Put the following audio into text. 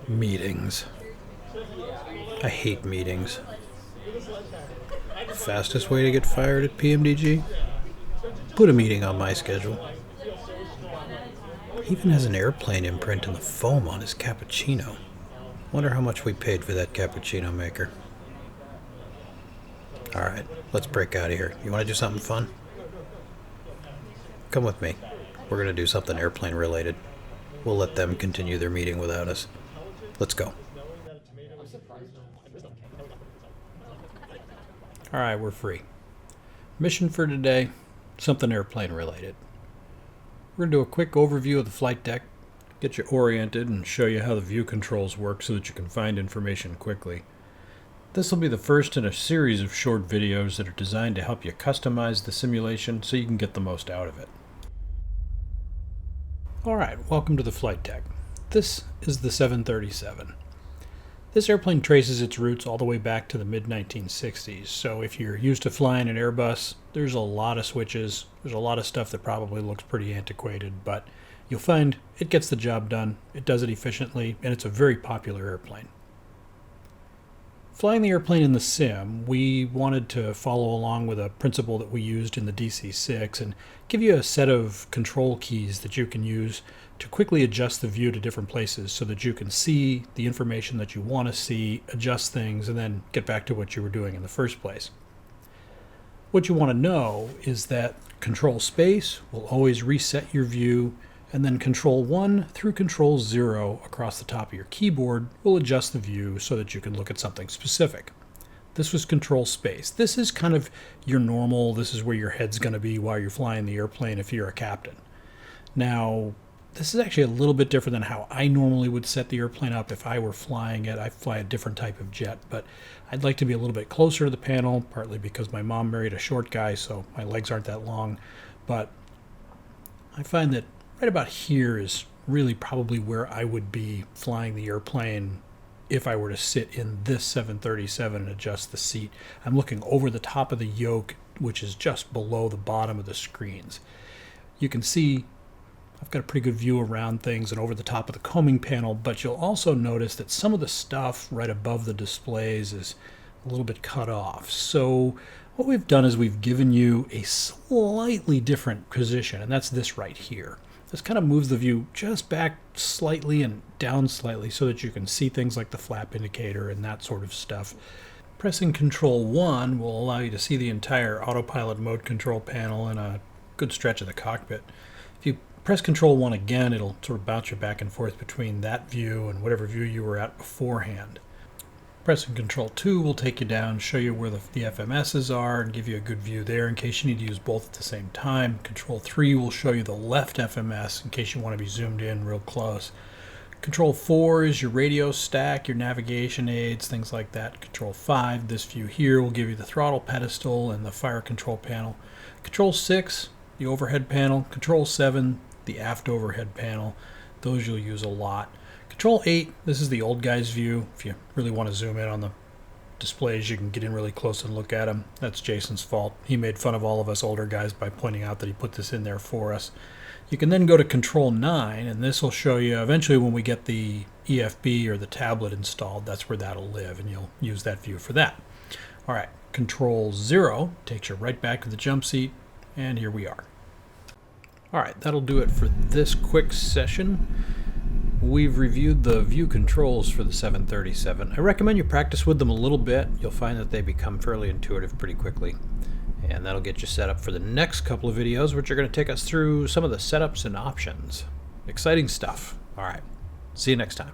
Meetings. I hate meetings. Fastest way to get fired at PMDG? Put a meeting on my schedule. He even has an airplane imprint in the foam on his cappuccino. Wonder how much we paid for that cappuccino maker. Alright, let's break out of here. You want to do something fun? Come with me. We're going to do something airplane related. We'll let them continue their meeting without us. Let's go. Alright, we're free. Mission for today, something airplane related. We're going to do a quick overview of the flight deck, get you oriented and show you how the view controls work so that you can find information quickly. This will be the first in a series of short videos that are designed to help you customize the simulation so you can get the most out of it. Alright, welcome to the flight deck. This is the 737. This airplane traces its roots all the way back to the mid-1960s, so if you're used to flying an Airbus, there's a lot of switches, there's a lot of stuff that probably looks pretty antiquated, but you'll find it gets the job done, it does it efficiently, and it's a very popular airplane. Flying the airplane in the sim, we wanted to follow along with a principle that we used in the DC-6 and give you a set of control keys that you can use to quickly adjust the view to different places so that you can see the information that you want to see, adjust things, and then get back to what you were doing in the first place. What you want to know is that Control-Space will always reset your view, and then Control-1 through Control-0 across the top of your keyboard will adjust the view so that you can look at something specific. This was Control-Space. This is kind of your normal, this is where your head's going to be while you're flying the airplane if you're a captain. Now, this is actually a little bit different than how I normally would set the airplane up if I were flying it. I fly a different type of jet, but I'd like to be a little bit closer to the panel, partly because my mom married a short guy, so my legs aren't that long. But I find that right about here is really probably where I would be flying the airplane if I were to sit in this 737 and adjust the seat. I'm looking over the top of the yoke, which is just below the bottom of the screens. You can see I've got a pretty good view around things and over the top of the combing panel, but you'll also notice that some of the stuff right above the displays is a little bit cut off. So what we've done is we've given you a slightly different position, and that's this right here. This kind of moves the view just back slightly and down slightly so that you can see things like the flap indicator and that sort of stuff. Pressing Control-1 will allow you to see the entire Autopilot mode control panel and a good stretch of the cockpit. If you press Control-1 again, it'll sort of bounce you back and forth between that view and whatever view you were at beforehand. Pressing Control-2 will take you down, show you where the FMSs are, and give you a good view there in case you need to use both at the same time. Control-3 will show you the left FMS in case you want to be zoomed in real close. Control-4 is your radio stack, your navigation aids, things like that. Control-5, this view here, will give you the throttle pedestal and the fire control panel. Control-6, the overhead panel. Control-7, the aft overhead panel. Those you'll use a lot. Control-8, this is the old guy's view. If you really want to zoom in on the displays, you can get in really close and look at them. That's Jason's fault. He made fun of all of us older guys by pointing out that he put this in there for us. You can then go to Control-9, and this will show you eventually when we get the EFB or the tablet installed, that's where that'll live, and you'll use that view for that. All right, Control-0 takes you right back to the jump seat, and here we are. All right, that'll do it for this quick session. We've reviewed the view controls for the 737. I recommend you practice with them a little bit. You'll find that they become fairly intuitive pretty quickly. And that'll get you set up for the next couple of videos, which are going to take us through some of the setups and options. Exciting stuff. All right, see you next time.